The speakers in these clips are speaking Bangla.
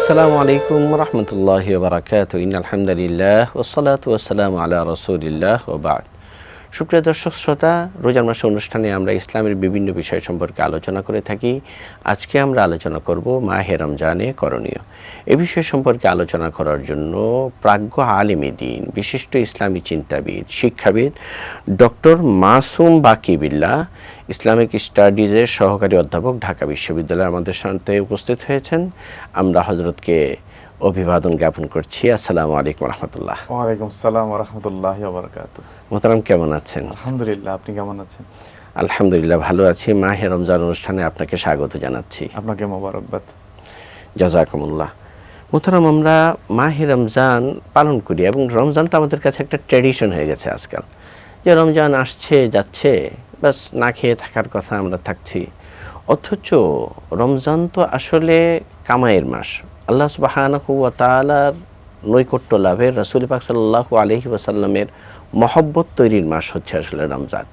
আসসালামু আলাইকুম রহমতুল্লাহি ওয়া বারাকাতুহু ইন্নাল হামদুলিল্লাহ ওয়াসসালাতু ওয়াসসালামু আলা রাসূলিল্লাহ ওয়া বা'দ। সুপ্রিয় দর্শক শ্রোতা, রোজার মাসে অনুষ্ঠানে আমরা ইসলামের বিভিন্ন বিষয় সম্পর্কে আলোচনা করে থাকি। আজকে আমরা আলোচনা করব মাহে রমজানে করণীয়। এ বিষয় সম্পর্কে আলোচনা করার জন্য প্রাজ্ঞ আলেমে দ্বীন, বিশিষ্ট ইসলামী চিন্তাবিদ, শিক্ষাবিদ ডক্টর মাসুম বাকি বিল্লাহ, ইসলামিক স্টাডিজের সহকারী অধ্যাপক, ঢাকা বিশ্ববিদ্যালয়ে আমাদের সাথে উপস্থিত হয়েছেন। আমরা হযরতকে অভিবাদন জ্ঞাপন করছি। আসসালামু আলাইকুম রহমতুল্লাহ। ওয়ালাইকুম আসসালাম ওয়া রাহমাতুল্লাহি ওয়া বারাকাতুহু। মোহতারাম, কেমন আছেন? আলহামদুলিল্লাহ, আপনি কেমন আছেন? আলহামদুলিল্লাহ ভালো আছি। মাহে রমজান অনুষ্ঠানে আপনাকে স্বাগত জানাচ্ছি। আপনাকে মোবারকবাদ। জাযাকুমুল্লাহ। মোহতারাম, আমরা মাহে রমজান পালন করি এবং রমজানটা আমাদের কাছে একটা ট্র্যাডিশন হয়ে গেছে আজকাল, যে রমজান আসছে যাচ্ছে, বাস না খেয়ে থাকার কথা আমরা থাকছি। অথচ রমজান তো আসলে কামাইয়ের মাস। আল্লাহ সুবহানাহু ওয়া তাআলার নৈকট্য লাভের, রাসূল পাক সাল্লাল্লাহু আলাইহি ওয়াসাল্লামের মহব্বত তৈরির মাস হচ্ছে আসলে রমজান।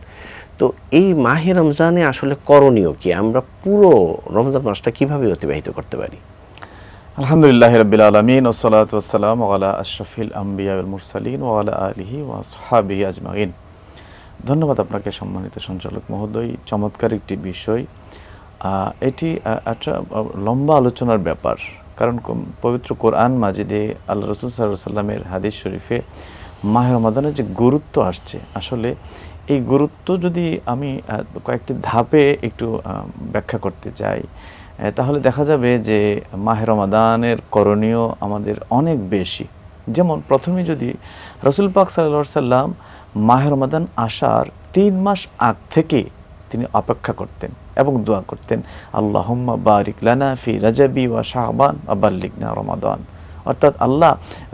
তো এই মাহে রমজানে আসলে করণীয় কি? আমরা পুরো রমজান মাসটা কিভাবে অতিবাহিত করতে পারি? আলহামদুলিল্লাহি রাব্বিল আলামিন ওয়াসসালাতু ওয়াসসালামু আলা আশরাফিল আমবিয়া ওয়াল মুরসালিন ওয়া আলা আলিহি ওয়া আসহাবিহি আজমাইন। ধন্যবাদ আপনাকে সম্মানিত সঞ্চালক মহোদয়। চমৎকার একটি বিষয়। এটি একটা লম্বা আলোচনার ব্যাপার, কারণ পবিত্র কোরআন মাজিদে আল্লাহ রাসূল সাল্লাল্লাহু আলাইহি ওয়াসাল্লামের হাদিস শরীফে মাহে রমাদানের যে গুরুত্ব আসছে, আসলে এই গুরুত্ব যদি আমি কয়েকটি ধাপে একটু ব্যাখ্যা করতে চাই, তাহলে দেখা যাবে যে মাহে রমাদানের করণীয় আমাদের অনেক বেশি। যেমন প্রথমে যদি রাসূল পাক সাল্লাল্লাহু আলাইহি ওয়াসাল্লাম মাহে রমাদান আসার ৩ মাস আগ থেকে তিনি অপেক্ষা করতেন এবং দোয়া করতেন, আল্লাহুম্মা বারিক লানা ফি রাজাবি ওয়া শাবান ওয়া বাল্লিগনা রমাদান। অর্থাৎ আল্লাহ,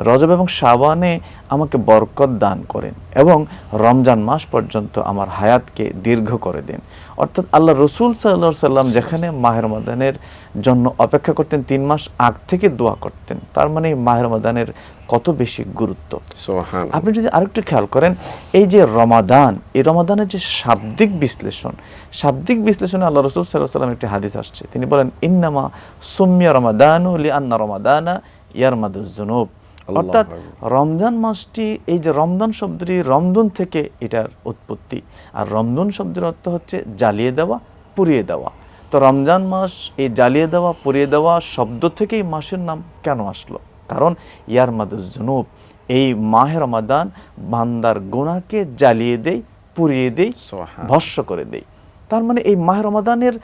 রজব এবং শাবানে আমাকে বরকত দান করেন এবং রমজান মাস পর্যন্ত আমার হায়াতকে দীর্ঘ করে দেন। অর্থাৎ আল্লাহ রসুল সাল্লাল্লাহু আলাইহি ওয়াসাল্লাম যেখানে মাহে রমাদানের জন্য অপেক্ষা করতেন, 3 মাস আগ থেকে দোয়া করতেন, তার মানে মাহে রমাদানের কত বেশি গুরুত্ব। আপনি যদি আরেকটু খেয়াল করেন, এই যে রমাদান, এই রমাদানের যে শাব্দিক বিশ্লেষণে আল্লাহ রসুল সাল্লাল্লাহু আলাইহি ওয়াসাল্লাম একটি হাদিস আসছে। তিনি বলেন, ইন্নামা সুম্মিয়া রমাদানু লিআন্না রমাদানা ইয়ারমাদুজ যুনুব। অর্থাৎ রমজান মাসটি, এই যে রমজান শব্দটি রমদুন থেকে এটার উৎপত্তি, আর রমদুন শব্দের অর্থ হচ্ছে জ্বালিয়ে দেওয়া, পুড়িয়ে দেওয়া। তো রমজান মাস এই জ্বালিয়ে দেওয়া, পুড়িয়ে দেওয়া শব্দ থেকেই মাসের নাম কেন আসলো? কারণ ইয়ারমাদুজ যুনুব, এই মাহে রমাদান বান্দার গুনাহকে জ্বালিয়ে দেয়, পুড়িয়ে দেয়, ভস্ম করে দেয়। তার মানে এই মাহে রমাদানের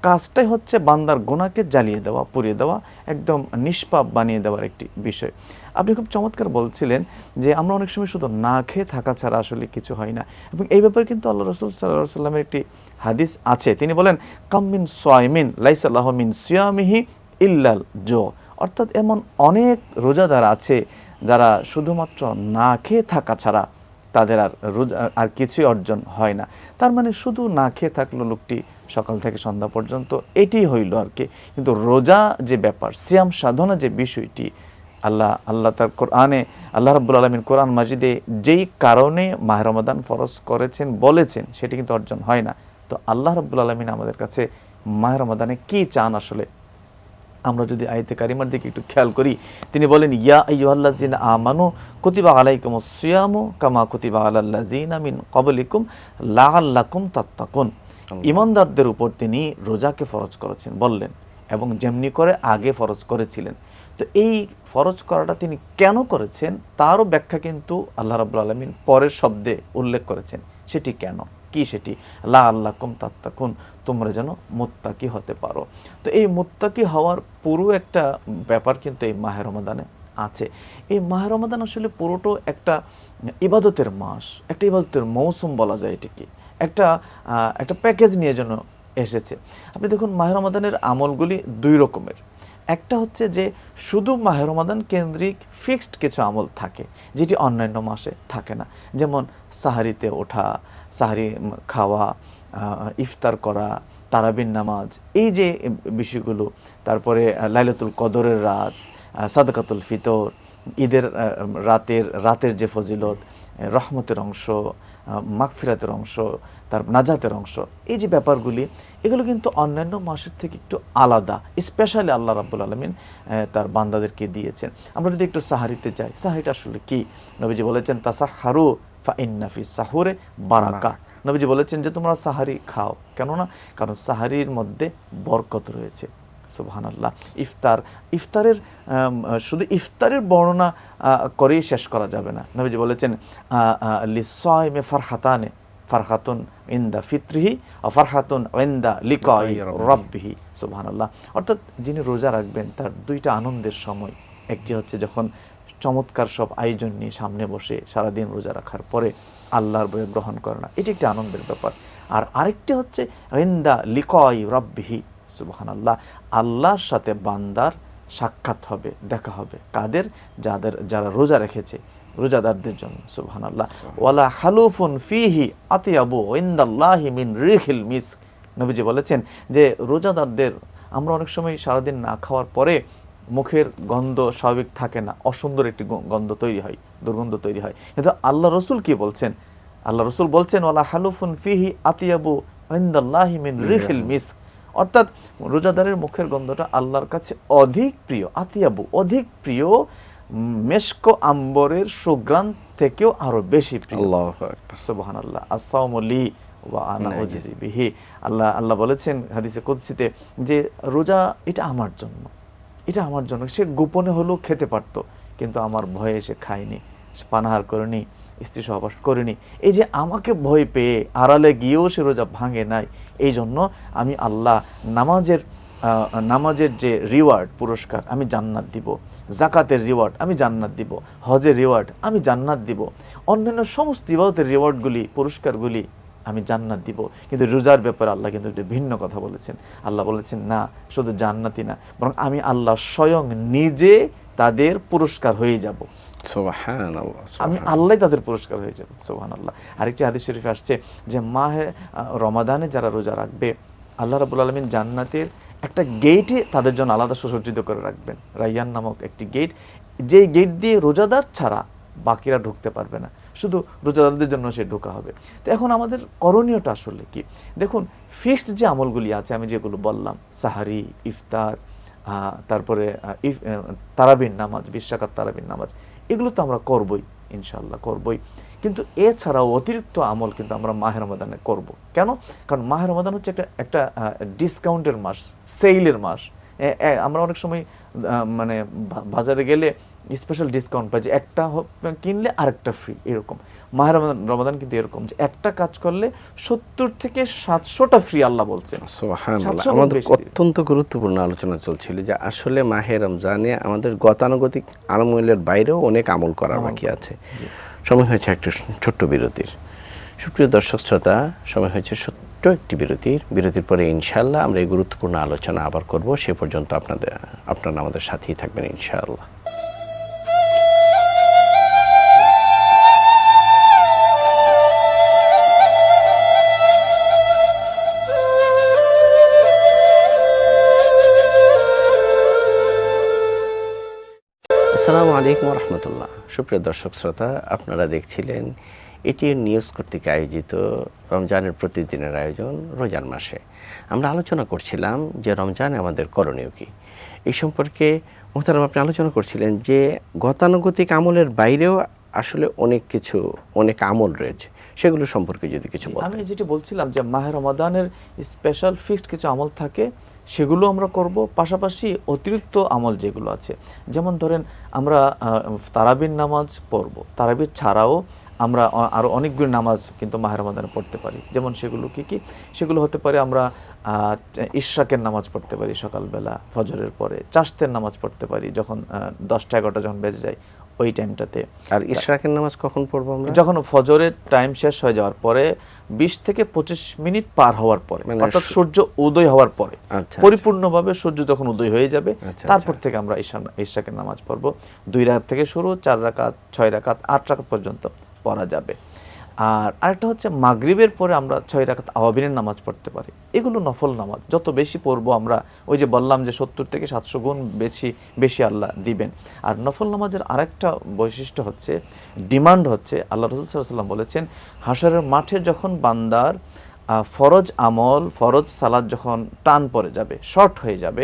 কাজটাই হচ্ছে বান্দার গুনাহকে জ্বালিয়ে দেওয়া, পুড়িয়ে দেওয়া, একদম নিষ্পাপ বানিয়ে দেওয়ার একটি বিষয়। আপনি খুব চমৎকার বলছিলেন যে আমরা অনেক সময় শুধু না খেয়ে থাকা ছাড়া আসলে কিছু হয় না, এবং এই ব্যাপারে কিন্তু আল্লাহ রাসূল সাল্লাল্লাহু আলাইহি ওয়াসাল্লামের একটি হাদিস আছে। তিনি বলেন, কাম মিন সায়মিন লাইসা লাহু মিন সিয়ামিহি ইল্লাল জু। অর্থাৎ এমন অনেক রোজাদার আছে যারা শুধুমাত্র না খেয়ে থাকা ছাড়া তাদের আর কিছুই অর্জন হয় না। তার মানে শুধু না খেয়ে থাকলো লোকটি সকাল থেকে সন্ধ্যা পর্যন্ত, এটি হইল আর কি। কিন্তু রোজা যে ব্যাপার, সিয়াম সাধনা যে বিষয়টি, আল্লাহ তার কোরআনে, আল্লাহ রাব্বুল আলামিন কোরআন মাজিদে যেই কারণে মাহে রমাদান ফরজ করেছেন, বলেছেন, সেটি কিন্তু অর্জন হয় না। তো আল্লাহ রাব্বুল আলামিন আমাদের কাছে মাহে রমাদানে কি চান আসলে? আমরা যদি আয়াতে কারিমার দিকে একটু খেয়াল করি, তিনি বলেন, ইয়া আইয়ুহাল্লাযিনা আমানু কুতিবা আলাইকুমুস সিয়ামু কামা কুতিবা আলাল্লাযিনা মিন ক্বাবলিকুম লাআল্লাকুম তাত্তাকুন। ঈমানদারদের উপর তিনি রোজাকে ফরজ করেছেন বললেন, এবং যেমনি করে আগে ফরজ করেছিলেন। তো এই ফরজ করাটা তিনি কেন করেছেন তারও ব্যাখ্যা কিন্তু আল্লাহ রাব্বুল আলামিন পরের শব্দে উল্লেখ করেছেন। সেটি কেন, কি সেটি? লাআল্লাকুম তাত্তাকুন, তোমরা যেন মুত্তাকি হতে পারো। তো এই মুত্তাকি হওয়ার পুরো একটা ব্যাপার কিন্তু এই মাহে রমাদানে আছে। এই মাহে রমাদান আসলে পুরোটো একটা ইবাদতের মাস, একটা ইবাদতের মৌসুম বলা যায় এটিকে। একটা প্যাকেজ নিয়ে যেন এসেছে। আপনি দেখুন, মাহে রমাদানের আমলগুলি 2 রকমের। একটা হচ্ছে যে শুধু মাহে রমাদান কেন্দ্রিক ফিক্সড কিছু আমল থাকে, যেটি অন্যান্য মাসে থাকে না। যেমন সাহারিতে ওঠা, সাহারি খাওয়া, ইফতার করা, তারাবির নামাজ, এই যে বিষয়গুলো, তারপরে লাইলাতুল কদরের রাত, সাদকাতুল ফিতর, ঈদের রাতের যে ফজিলত, রহমতের অংশ, মাগফিরাতের অংশ, তার নাজাতের অংশ, এই যে ব্যাপারগুলি, এগুলো কিন্তু অন্যান্য মাসের থেকে একটু আলাদা। স্পেশালি আল্লাহ রাব্বুল আলামিন তার বান্দাদেরকে দিয়েছেন। আমরা যদি একটু সাহারিতে যাই, সাহারিটা আসলে কি? নবীজি বলেছেন তাসাহহারু ফা ইন্না ফিস সাহুরে বারাকা। নবীজি বলেছেন যে তোমরা সাহারি খাও। কেননা? কারণ সাহারির মধ্যে বরকত রয়েছে। সুবহানাল্লাহ। ইফতারের শুধু ইফতারের বর্ণনা করেই শেষ করা যাবে না। নবীজি বলেছেন লিসাইমে ফারহাতানে, ফারহাতুন ইনদা ফিত্রিহি ও ফারহাতুন ইনদা লিকাই রাব্বিহি। সুবহানাল্লাহ। অর্থাৎ যিনি রোজা রাখবেন তার দুইটা আনন্দের সময়, একটি হচ্ছে যখন চমৎকার সব আয়োজন নিয়ে সামনে বসে সারাদিন রোজা রাখার পরে আল্লাহর বই গ্রহণ করে না, এটি একটি আনন্দের ব্যাপার। আর আরেকটি হচ্ছে ইনদা লিকাই রাব্বিহি। সুবহানাল্লাহ। আল্লাহর সাথে বান্দার সাক্ষাৎ হবে, দেখা হবে। কাদের? যারা রোজা রেখেছে, রোজাদারদের জন্য। সুবহানাল্লাহ। ওয়ালা হালুফুন ফিহি আতিয়াবু ইনদাল্লাহি মিন রিহিল মিস্ক। নবীজি বলেছেন যে রোজাদারদের, আমরা অনেক সময় সারাদিন না খাওয়ার পরে মুখের গন্ধ স্বাভাবিক থাকে না, অসুন্দর একটি গন্ধ তৈরি হয়, দুর্গন্ধ তৈরি হয়। কিন্তু আল্লাহ রসুল কি বলছেন? আল্লাহ রসুল বলছেন ওয়ালা হালুফুন ফিহি আতিয়াবু ইনদাল্লাহি মিন রিহিল মিস্ক। অর্থাৎ রোজাদারের মুখের গন্ধটা আল্লাহর কাছে অধিক প্রিয়, আতিয়াবু অধিক প্রিয়, মেশক আম্বরের সুগ্রাণ থেকেও আরো বেশি প্রিয়। আল্লাহু আকবার। সুবহানাল্লাহ। আসসাওমু লি ওয়া আনা উজজি বিহি। আল্লাহ বলেছেন হাদিসে কুদসিতে যে রোজা এটা আমার জন্য, এটা আমার জন্য। সে গোপনে হলেও খেতে পারত, কিন্তু আমার ভয়ে সে খায়নি, সে পানাহার করেনি, স্ত্রী সহবাস করেনি। এই যে আমাকে ভয় পেয়ে আড়ালে গিয়েও সে রোজা ভাঙে নাই, এই জন্য আমি আল্লাহ নামাজের যে রিওয়ার্ড, পুরস্কার আমি জান্নাত দিব, জাকাতের রিওয়ার্ড আমি জান্নাত দিব, হজের রিওয়ার্ড আমি জান্নাত দিব, অন্যান্য সমস্ত ইবাদতের রিওয়ার্ডগুলি, পুরস্কারগুলি আমি জান্নাত দিব। কিন্তু রোজার ব্যাপারে আল্লাহ কিন্তু একটু ভিন্ন কথা বলেছেন। আল্লাহ বলেছেন না, শুধু জান্নাতই না, বরং আমি আল্লাহ স্বয়ং নিজে তাদের পুরস্কার হয়ে যাব। সুবহানাল্লাহ। আমি আল্লাহ তাদের পুরস্কার হয়ে যাব। সুবহানাল্লাহ। আরেকটি হাদিস শরীফে আসছে যে মাহে রমাদানে যারা রোজা রাখবে, আল্লাহ রাব্বুল আলামিন জান্নাতের একটা গেটে তাদের জন্য আলাদা সুসজ্জিত করে রাখবেন, রাইয়ান নামক একটি গেট, যেই গেট দিয়ে রোজাদার ছাড়া বাকিরা ঢুকতে পারবে না, শুধু রোজাদারদের জন্য সে ঢোকা হবে। তো এখন আমাদের করণীয়টা আসলে কি? দেখুন, ফিক্সড যে আমলগুলি আছে, আমি যেগুলো বললাম, সাহারি, ইফতার, তারপরে তারাবির নামাজ, 20 রাকাত তারাবির নামাজ, এগুলো তো আমরা করবই, ইনশাআল্লাহ করবই। কিন্তু এছাড়াও অতিরিক্ত আমল কিন্তু আমরা মাহে রমাদানে করব। কেন? কারণ মাহে রমাদান হচ্ছে একটা ডিসকাউন্টের মাস, সেইলের মাস। আমরা অনেক সময় মানে বাজারে গেলে স্পেশাল ডিসকাউন্ট পাই, যে একটা কিনলে আরেকটা ফ্রি, এরকম। মাহে রমাদান কিন্তু এরকম যে একটা কাজ করলে 70 থেকে 700টা ফ্রি আল্লাহ বলছেন। সুবহানাল্লাহ। আমাদের অত্যন্ত গুরুত্বপূর্ণ আলোচনা চলছিল যে আসলে মাহে রমজানে আমাদের গতানুগতিক আমলের বাইরেও অনেক আমল করা বাকি আছে। সময় হয়েছে একটা ছোট্ট বিরতির। সুপ্রিয় দর্শক শ্রোতা, সময় হয়েছে ছোট্ট একটি বিরতির পরে ইনশাআল্লাহ আমরা এই গুরুত্বপূর্ণ আলোচনা আবার করব। সে পর্যন্ত আপনারা আমাদের সাথেই থাকবেন ইনশাআল্লাহ। আসসালামু আলাইকুম ওয়া রাহমাতুল্লাহ। সুপ্রিয় দর্শক শ্রোতা, আপনারা দেখছিলেন এটিএন নিউজ কর্তৃক আয়োজিত রমজানের প্রতিদিনের আয়োজন রোজার মাসে। আমরা আলোচনা করছিলাম যে রমজানে আমাদের করণীয় কী, এই সম্পর্কে মুহতারাম আপনি আলোচনা করছিলেন যে গতানুগতিক আমলের বাইরেও আসলে অনেক আমল রয়েছে, সেগুলো সম্পর্কে যদি কিছু বলেন। আমি যেটা বলছিলাম যে মাহে রমাদানের স্পেশাল ফিক্সড কিছু আমল থাকে, সেগুলো আমরা করব। পাশাপাশি অতিরিক্ত আমল যেগুলো আছে, যেমন ধরেন আমরা তারাবির নামাজ পড়ব, তারাবির ছাড়াও আমরা আরও অনেকগুলো নামাজ কিন্তু মাহে রমাদানে পড়তে পারি। যেমন সেগুলো কি? সেগুলো হতে পারে আমরা ইশরাকের নামাজ পড়তে পারি সকালবেলা ফজরের পরে, চাশতের নামাজ পড়তে পারি যখন 10টা-11টা যখন বেজে যায় ওই টাইমটাতে। আর ইশরাকের নামাজ কখন পড়বো আমরা? যখন ফজরের টাইম শেষ হয়ে যাওয়ার পরে 20 থেকে 25 মিনিট পার হওয়ার পরে, অর্থাৎ সূর্য উদয় হওয়ার পরে, পরিপূর্ণভাবে সূর্য যখন উদয় হয়ে যাবে, তারপর থেকে আমরা ইশরাকের নামাজ পড়ব। 2 রাকাত থেকে শুরু, 4 রাকাত, 6 রাকাত, 8 রাকাত পর্যন্ত পড়া যাবে। আর আরেকটা হচ্ছে মাগরিবের পরে আমরা 6 রাকাত আওয়াবিনের নামাজ পড়তে পারি। এগুলো নফল নামাজ, যত বেশি পড়বো আমরা, ওই যে বললাম যে 70 থেকে 700 গুণ বেশি আল্লাহ দিবেন। আর নফল নামাজের আরেকটা বৈশিষ্ট্য হচ্ছে, ডিমান্ড হচ্ছে, আল্লাহ রাসূল সাল্লাল্লাহু আলাইহি ওয়াসাল্লাম বলেছেন, হাশরের মাঠে যখন বান্দার ফরজ আমল, ফরজ সালাত যখন টান পড়ে যাবে, শর্ট হয়ে যাবে,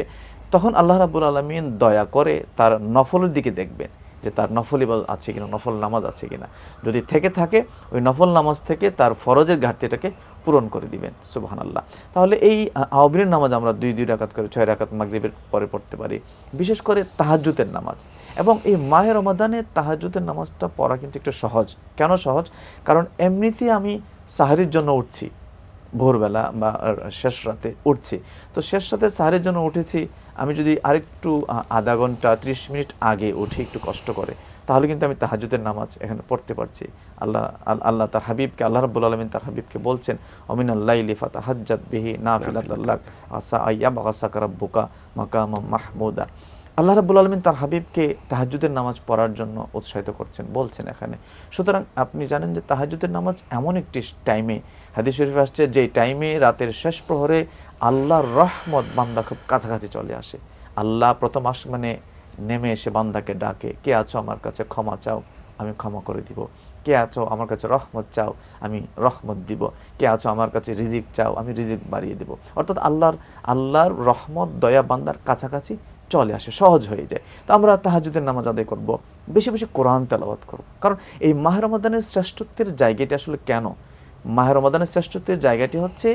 তখন আল্লাহ রাব্বুল আলামিন দয়া করে তার নফলের দিকে দেখবেন যে তার নফল ইবাদত আছে কিনা, নফল নামাজ আছে কিনা। যদি থেকে থাকে, ওই নফল নামাজ থেকে তার ফরজের ঘাটতিটাকে পূরণ করে দিবেন। সুবহানাল্লাহ। তাহলে এই আওয়াবিনের নামাজ আমরা 2 রাকাত করে 6 রাকাত মাগরিবের পরে পড়তে পারি, বিশেষ করে তাহাজ্জুদের নামাজ। এবং এই মাহে রমাদানে তাহাজ্জুদের নামাজটা পড়া কিন্তু একটু সহজ। কেন সহজ? কারণ এমনিতেই আমি সাহরির জন্য উঠছি, ভোরবেলা বা শেষ রাতে উঠছি, তো শেষ রাতে সাহরির জন্য উঠেছি, আমি যদি আরেকটু আধা ঘন্টা 30 মিনিট আগে উঠি একটু কষ্ট করে, তাহলে কিন্তু আমি তাহাজ্জুদের নামাজ এখানে পড়তে পারছি। আল্লাহ তার হাবিবকে, আল্লাহ রাব্বুল আলামিন তার হাবিবকে বলছেন, অমিনাল লাইলি ফাতাহাজ্জাত বিহি নাফিলাতাল লাক আসা আইয়াবআসাকা রাব্বুকা মাকামাম মাহমুদা। আল্লাহ রাব্বুল আলামিন তার হাবিবকে তাহাজ্জুদের নামাজ পড়ার জন্য উৎসাহিত করছেন, বলছেন এখানে। সুতরাং আপনি জানেন যে তাহাজ্জুদের নামাজ এমন একটি টাইমে, হাদিস শরীফে আসছে, যে টাইমে রাতের শেষ প্রহরে আল্লাহর রহমত বান্দা খুব কাছাকাছি চলে আসে। আল্লাহ প্রথম আসমানে নেমে এসে বান্দাকে ডাকে, কে আছো আমার কাছে ক্ষমা চাও, আমি ক্ষমা করে দিব। কে আছো আমার কাছে রহমত চাও, আমি রহমত দিব। কে আছো আমার কাছে রিজিক চাও, আমি রিজিক বাড়িয়ে দিব। অর্থাৎ আল্লাহর রহমত দয়া বান্দার কাছাকাছি চলে আসে, সহজ হয়ে যায়। তো আমরা তাহাজ্জুদের নামাজ আদায় করব, বেশি বেশি কোরআন তেলাওয়াত করব। কারণ এই মাহে রমাদানের শ্রেষ্ঠত্বের জায়গাটি আসলে কেন? মাহে রমাদানের শ্রেষ্ঠত্বের জায়গাটি হচ্ছে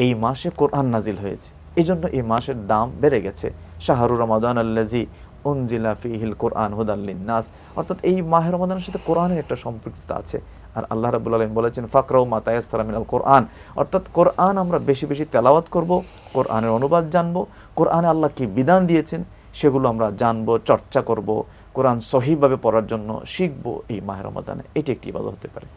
এই মাসে কোরআন নাজিল হয়েছে, এই জন্য এই মাসের দাম বেড়ে গেছে। শাহরু রমাদান আল্লাজি উনজিলা ফিহিল কোরআন হুদাল লিন্নাস। অর্থাৎ এই মাহে রমাদানের সাথে কোরআনের একটা সম্পৃক্ততা আছে। আর আল্লাহ রাব্বুল আলামিন বলেছেন, ফাকরাউ মা তায়াসসারা মিনাল কোরআন। অর্থাৎ কোরআন আমরা বেশি বেশি তেলাওয়াত করব, কোরআনের অনুবাদ জানব, কোরআনে আল্লাহ কি বিধান দিয়েছেন সেগুলো আমরা জানব, চর্চা করব, কোরআন সহিভাবে পড়ার জন্য শিখব এই মাহে রমাদানে। এটি একটি ইবাদত হতে পারে।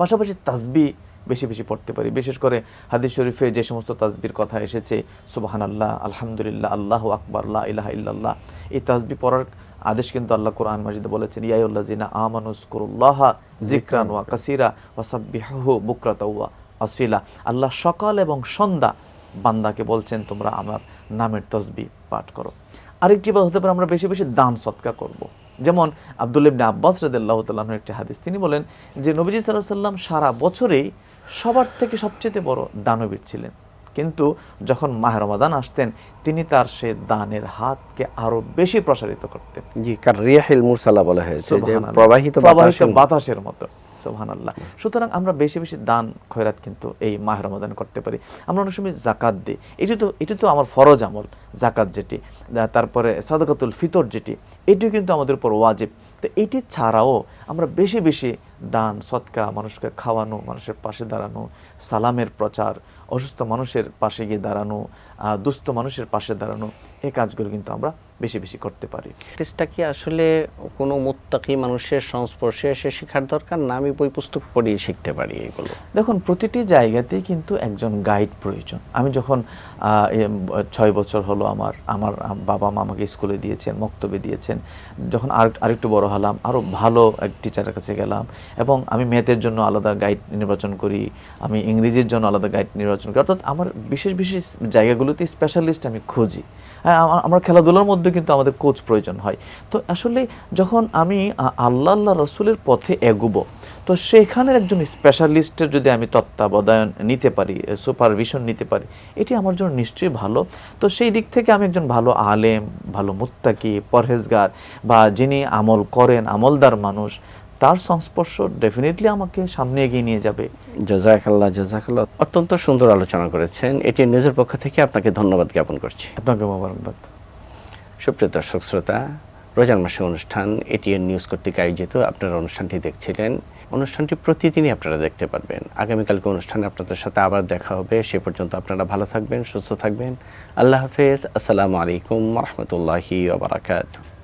পাশাপাশি তাসবিহ বেশি বেশি পড়তে পারি। বিশেষ করে হাদিস শরীফে যে সমস্ত তাসবির কথা এসেছে, সুবহানাল্লাহ, আলহামদুলিল্লাহ, আল্লাহু আকবার, লা ইলাহা ইল্লাল্লাহ, এই তাসবিহ পড়ার আদেশ কিন্তু আল্লাহ কোরআন মাজিদে বলেছেন, ইয়া আইয়ুহাল্লাযিনা আমানু যকুরুল্লাহা যিকরান ওয়া কাসীরা ওয়াসাব্বিহুহু বুকরাতাও ওয়া আসীলা। আল্লাহ সকাল এবং সন্ধ্যা বান্দাকে বলছেন, তোমরা আমার নামের তাসবিহ পাঠ করো। আরেকটি ইবাদত হতে পারে আমরা বেশি বেশি দান সদকা করব। যেমন আব্দুল্লাহ ইবনে আব্বাস রাদিয়াল্লাহু তাআলা আনহু একটি হাদিস, তিনি বলেন যে নবীজি সাল্লাল্লাহু আলাইহি ওয়াসাল্লাম সারা বছরেই সবার থেকে সবচেয়ে বড় দানবীর ছিলেন, কিন্তু যখন মাহে রমাদান আসতেন তিনি তার সে দানের হাতকে আরো বেশি প্রসারিত করতেন। জি, কার রিয়াহিল মুরসালা বলা হয়েছে, যে প্রবাহিত বাতাসের মতো। সুবহানাল্লাহ। সুতরাং আমরা বেশি বেশি দান খয়রাত কিন্তু এই মাহে রমাদান করতে পারি। আমরা অনেক সময় যাকাত দিই, এটি তো আমার ফরজ আমল, যাকাত যেটি, তারপরে সাদাকাতুল ফিতর যেটি, এটিও কিন্তু আমাদের উপর ওয়াজিব। তো এটি ছাড়াও আমরা বেশি বেশি দান সদকা, মানুষকে খাওয়ানো, মানুষের পাশে দাঁড়ানো, সালামের প্রচার, অসুস্থ মানুষের পাশে গিয়ে দাঁড়ানো, দুস্থ মানুষের পাশে দাঁড়ানো, এই কাজগুলো কিন্তু আমরা বেশি বেশি করতে পারি। চেষ্টা কি আসলে কোনো মুত্তাকি মানুষের সংস্পর্শে এসে শেখার দরকার, না আমি বই পুস্তক পড়িয়ে শিখতে পারি এগুলো? দেখুন, প্রতিটি জায়গাতেই কিন্তু একজন গাইড প্রয়োজন। আমি যখন 6 বছর হলো আমার বাবা মা আমাকে স্কুলে দিয়েছেন, মক্তবে দিয়েছেন, যখন আরেকটু বড় হলাম আরও ভালো এক টিচারের কাছে গেলাম, এবং আমি ম্যাথের জন্য আলাদা গাইড নির্বাচন করি, আমি ইংরেজির জন্য আলাদা গাইড নির্বাচন করি। অর্থাৎ আমার বিশেষ বিশেষ জায়গাগুলোতে স্পেশালিস্ট আমি খুঁজি। হ্যাঁ, আমার খেলাধুলার মধ্যে কিন্তু আমাদের কোচ প্রয়োজন হয়। তো আসলে যখন আমি আল্লাহ রসুলের পথে এগুবো, তো সেখানের একজন স্পেশালিস্টের যদি আমি তত্ত্বাবধান নিতে পারি, সুপারভিশন নিতে পারি, এটি আমার জন্য নিশ্চয়ই ভালো। তো সেই দিক থেকে আমি একজন ভালো আলেম, ভালো মুত্তাকি, পরহেজগার, বা যিনি আমল করেন, আমলদার মানুষ, তার সংস্পর্শ ডেফিনেটলি আমাকে সামনে এগিয়ে নিয়ে যাবে। জাযাকাল্লাহ, জাযাকাল্লাহ। অত্যন্ত সুন্দর আলোচনা করেছেন। এটি নিউজের পক্ষ থেকে আপনাকে ধন্যবাদ জ্ঞাপন করছি। আপনাকে মোবারকবাদ। সুপ্রিয় দর্শক শ্রোতা, রোজার মাসের অনুষ্ঠান এটিএন নিউজ কর্তৃক আয়োজিত আপনারা অনুষ্ঠানটি দেখছিলেন। অনুষ্ঠানটি প্রতিদিনই আপনারা দেখতে পারবেন। আগামীকালকে অনুষ্ঠানে আপনাদের সাথে আবার দেখা হবে। সে পর্যন্ত আপনারা ভালো থাকবেন, সুস্থ থাকবেন। আল্লাহ হাফেজ। আসসালামু আলাইকুম ওয়া রাহমাতুল্লাহি ওয়া বারাকাতুহু।